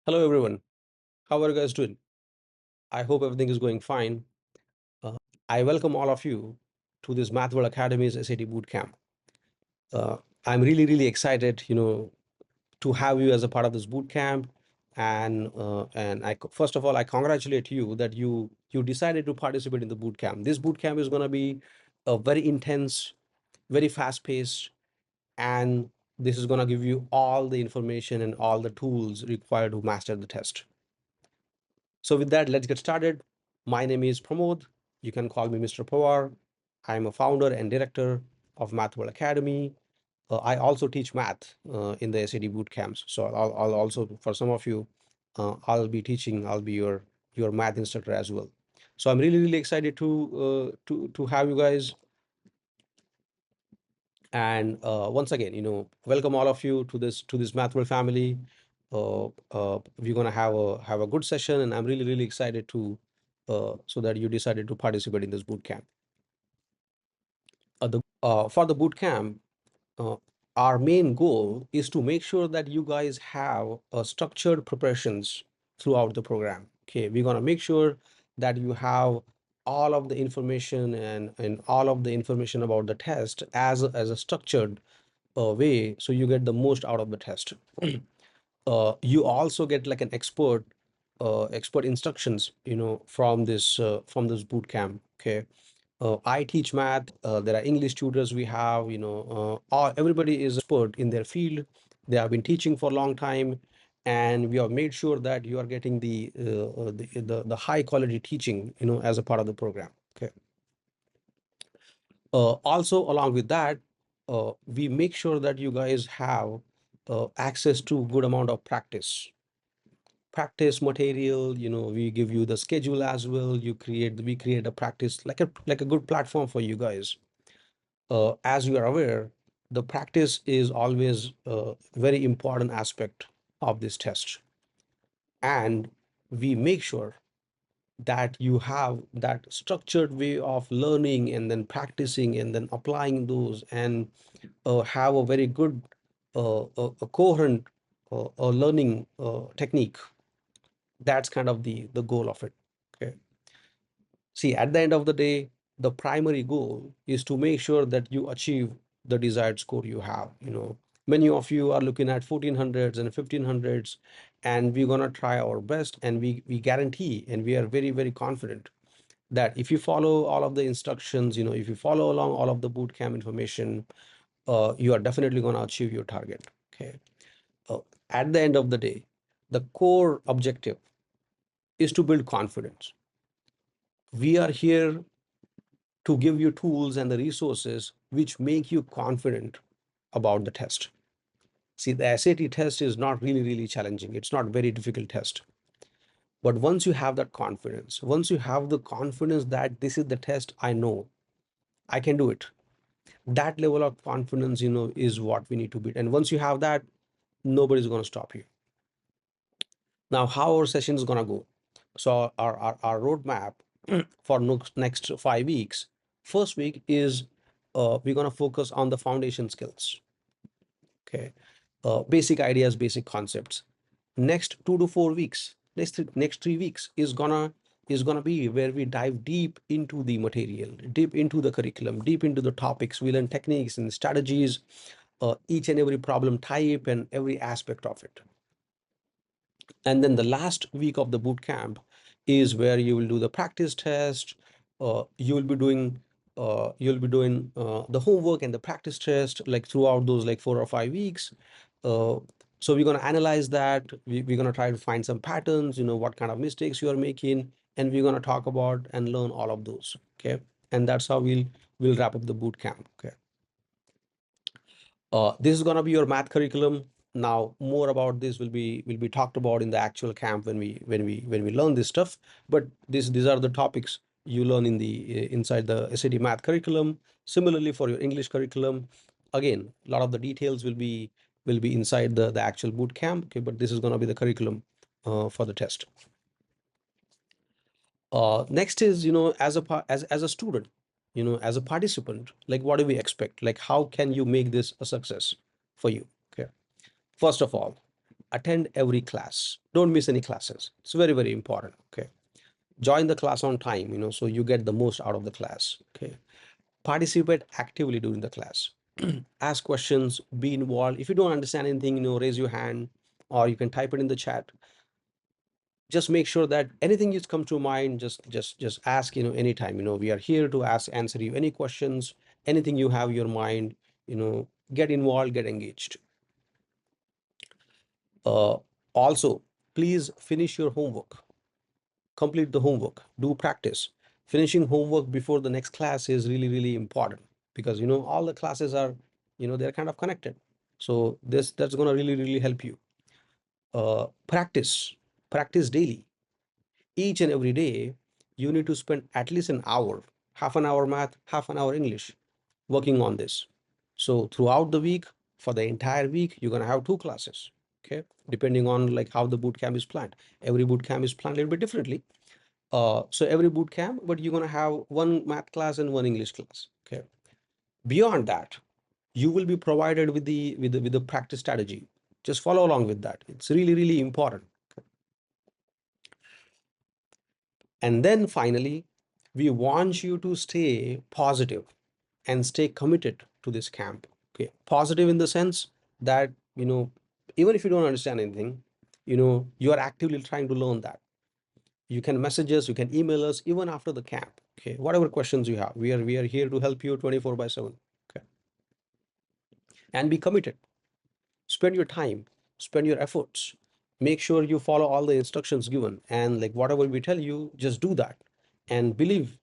Hello, everyone. How are you guys doing? I hope everything is going fine. Uh, I welcome all of you to this Math World Academy's SAT Bootcamp. Uh, I'm really excited, to have you as a part of this bootcamp. And first of all, I congratulate you that you decided to participate in the bootcamp. This bootcamp is going to be a very intense, very fast paced, and this is going to give you all the information and all the tools required to master the test. So with that, let's get started. My name is Pramod. You can call me Mr. Pawar. I'm a founder and director of Math World Academy. I also teach math in the SAT boot camps. So I'll also, for some of you, I'll be teaching. I'll be your math instructor as well. So I'm really excited to have you guys. And once again, welcome all of you to this Math World family. We're gonna have a good session, and I'm really excited to so that you decided to participate in this boot camp. For the boot camp, uh, our main goal is to make sure that you guys have structured preparations throughout the program. Okay, we're gonna make sure that you have all of the information and all of the information about the test as a structured way, so you get the most out of the test. You also get like an expert instructions, from this boot camp. Okay, I teach math. There are English tutors we have. Everybody is expert in their field. They have been teaching for a long time, and we have made sure that you are getting the high quality teaching, as a part of the program. Okay. Also, along with that, we make sure that you guys have access to good amount of practice material. We give you the schedule as well. We create a practice, like a good platform for you guys. As you are aware, the practice is always a very important aspect of this test, and we make sure that you have that structured way of learning and then practicing and then applying those, and have a very good a coherent learning technique. That's kind of the goal of it. Okay. See, at the end of the day, the primary goal is to make sure that you achieve the desired score you have. Many of you are looking at 1400s and 1500s, and we're going to try our best, and we guarantee, and we are very confident that if you follow all of the instructions, if you follow along all of the bootcamp information, you are definitely going to achieve your target. Okay. uh, at the end of the day, the core objective is to build confidence. We are here to give you tools and the resources which make you confident about the test. See, the SAT test is not really challenging. It's not very difficult test. But once you have that confidence, once you have the confidence that this is the test, I know I can do it. That level of confidence, is what we need to build. And once you have that, nobody's going to stop you. Now, how our session is going to go? So our roadmap for next 5 weeks. First week is we're going to focus on the foundation skills. Okay, basic ideas, basic concepts. Next 2 to 4 weeks, next 3 weeks is gonna be where we dive deep into the material, deep into the curriculum, deep into the topics. We learn techniques and strategies, each and every problem type and every aspect of it. And then the last week of the boot camp is where you will do the practice test. You'll be doing the homework and the practice test, like throughout those like 4 or 5 weeks. uh, so we're going to analyze that. We're going to try to find some patterns, what kind of mistakes you are making, and we're going to talk about and learn all of those. Okay, and that's how we'll wrap up the boot camp. Okay. This is going to be your math curriculum. Now, more about this will be talked about in the actual camp when we learn this stuff. But these are the topics you learn inside the SAT math curriculum. Similarly, for your English curriculum, again, a lot of the details will be inside the actual boot camp. Okay, but this is going to be the curriculum for the test. Next is, as a student, as a participant, like what do we expect? Like how can you make this a success for you? Okay. First of all, attend every class. Don't miss any classes. It's very, very important. Okay. Join the class on time, so you get the most out of the class. Okay. Participate actively during the class. Ask questions, be involved. If you don't understand anything, raise your hand, or you can type it in the chat. Just make sure that anything just comes to mind, just ask, anytime. We are here to answer you any questions, anything you have your mind. Get involved, get engaged. uh, Also, please finish your homework, complete the homework, do practice. Finishing homework before the next class is really, really important, because all the classes are, they're kind of connected. So that's going to really, really help you. Practice daily. Each and every day, you need to spend at least an hour, half an hour math, half an hour English, working on this. So throughout the week, for the entire week, you're going to have two classes. Okay. Depending on like how the boot camp is planned. Every boot camp is planned a little bit differently. So every boot camp, but you're going to have one math class and one English class. Okay. Beyond that, you will be provided with the practice strategy. Just follow along with that. It's really, really important. And then finally, we want you to stay positive and stay committed to this camp. Okay. Positive in the sense that, even if you don't understand anything, you are actively trying to learn that. You can message us, you can email us even after the camp. Okay. Whatever questions you have, we are here to help you 24/7. Okay. And be committed. Spend your time, spend your efforts, make sure you follow all the instructions given, and like whatever we tell you, just do that. And believe,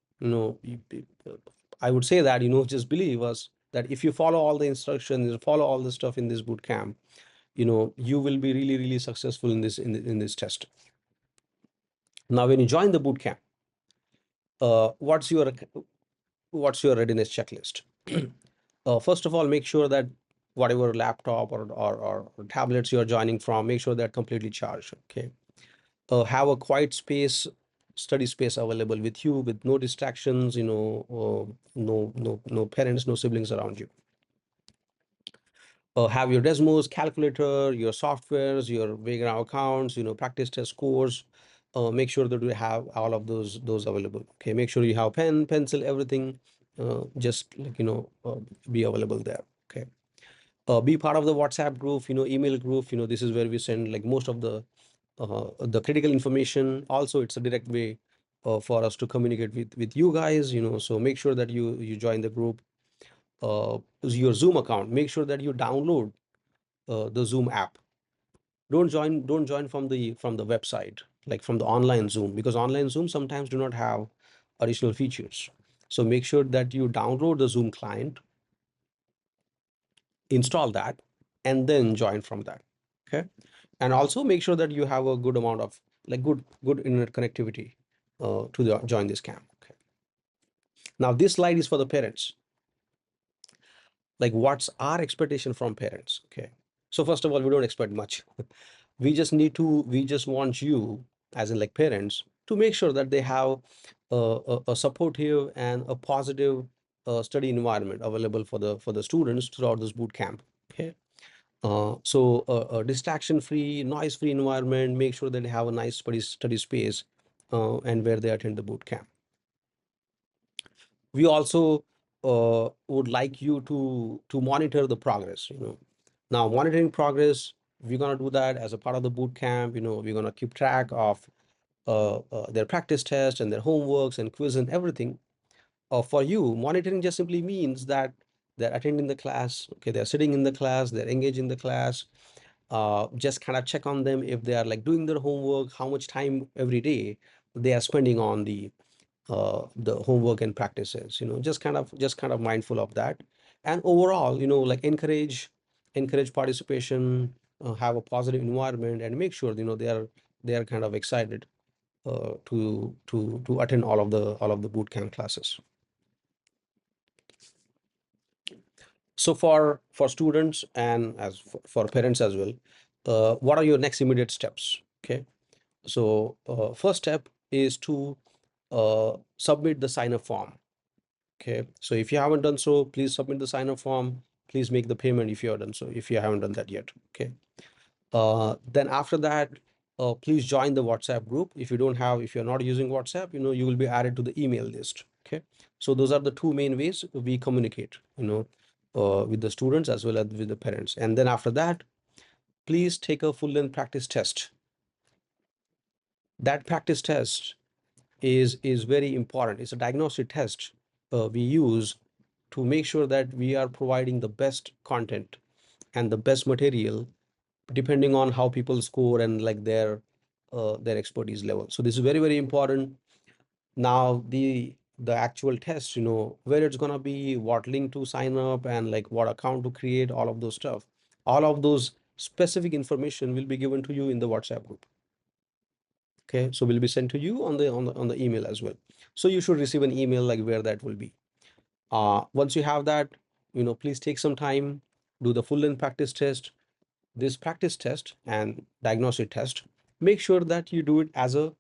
I would say that, just believe us that if you follow all the instructions, follow all the stuff in this boot camp, you will be really, really successful in this test. Now when you join the boot camp, what's your readiness checklist? First of all, make sure that whatever laptop or tablets you're joining from, make sure they're completely charged. Okay. Have a quiet space, study space available with you, with no distractions. No parents, no siblings around you. Have your Desmos calculator, your softwares, your Vagrant accounts, practice test scores. Make sure that you have all of those available. Okay. Make sure you have pen, pencil, everything. Just like be available there. Okay. Be part of the WhatsApp group, email group. This is where we send like most of the critical information. Also, it's a direct way for us to communicate with you guys. So make sure that you join the group. Your Zoom account, make sure that you download the Zoom app. Don't join from the website, like from the online Zoom, because online Zoom sometimes do not have additional features. So make sure that you download the Zoom client, install that, and then join from that. Okay. And also make sure that you have a good amount of like good internet connectivity to join this camp. Okay. Now this slide is for the parents. Like what's our expectation from parents? Okay. So first of all, we don't expect much. We just want you, as in like parents, to make sure that they have a supportive and a positive study environment available for the students throughout this boot camp. Okay. So a distraction free, noise free environment. Make sure that they have a nice study space, and where they attend the boot camp. We also would like you to monitor the progress. Now monitoring progress, we're going to do that as a part of the boot camp. We're going to keep track of their practice tests and their homeworks and quiz and everything. For you, monitoring just simply means that they're attending the class. Okay, they're sitting in the class, they're engaged in the class. Just kind of check on them if they are like doing their homework, how much time every day they are spending on the homework and practices. Just kind of mindful of that. And overall, like encourage participation, have a positive environment, and make sure they are kind of excited to attend all of the boot camp classes. So for students and as for parents as well, what are your next immediate steps? Okay. So first step is to submit the sign up form. Okay. So if you haven't done so, please submit the sign up form. Please make the payment if you have done so, if you haven't done that yet. Okay. Then after that, please join the WhatsApp group. If you're not using WhatsApp, you will be added to the email list. Okay. So those are the two main ways we communicate, with the students as well as with the parents. And then after that, please take a full length practice test. That practice test is very important. It's a diagnostic test we use to make sure that we are providing the best content and the best material depending on how people score and like their expertise level. So this is very, very important. Now the actual test, where it's gonna be, what link to sign up, and like what account to create, all of those stuff, all of those specific information will be given to you in the WhatsApp group. Okay, so will be sent to you on the email as well. So you should receive an email like where that will be. Once you have that, please take some time, do the full length practice test. This practice test and diagnostic test, make sure that you do it as an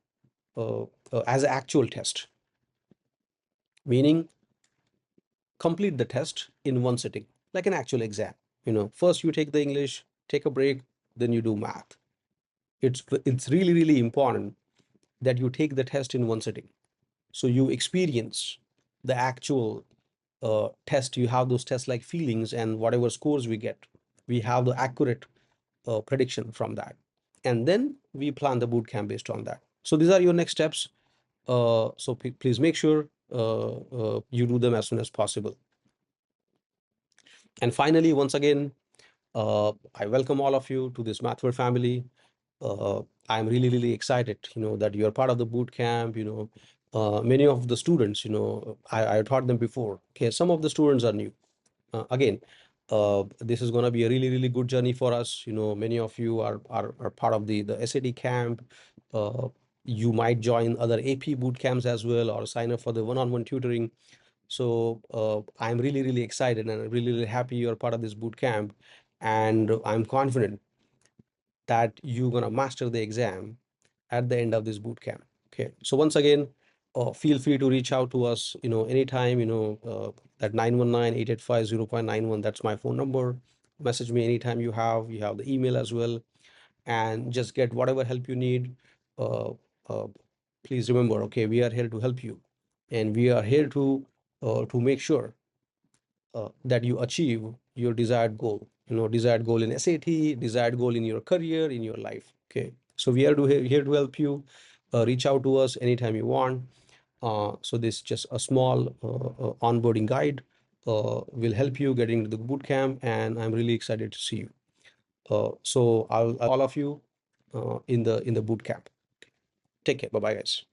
actual test, meaning complete the test in one sitting, like an actual exam. First you take the English, take a break, then you do math. It's really, really important that you take the test in one sitting, so you experience the actual test. You have those test like feelings, and whatever scores we get, we have the accurate prediction from that, and then we plan the boot camp based on that. So these are your next steps. So please make sure you do them as soon as possible. And finally, once again, I welcome all of you to this MathWord family. I'm really, really excited, that you're part of the boot camp. Many of the students, I taught them before. Okay, some of the students are new. Again, this is going to be a really, really good journey for us. Many of you are part of the SAT camp. You might join other AP boot camps as well, or sign up for the one-on-one tutoring. So I'm really, really excited, and I'm really, really happy you're part of this boot camp. And I'm confident that you're going to master the exam at the end of this boot camp. Okay. So once again, feel free to reach out to us, anytime, at 919-885-0.91. That's my phone number. Message me anytime you have the email as well, and just get whatever help you need. Uh, uh, Please remember, okay, we are here to help you, and we are here to make sure that you achieve your desired goal, desired goal in SAT, desired goal in your career, in your life. Okay. So we are here to help you. Reach out to us anytime you want. So this is just a small onboarding guide will help you get into the boot camp, and I'm really excited to see you. So I'll all of you in the boot camp. Take care. Bye bye, guys.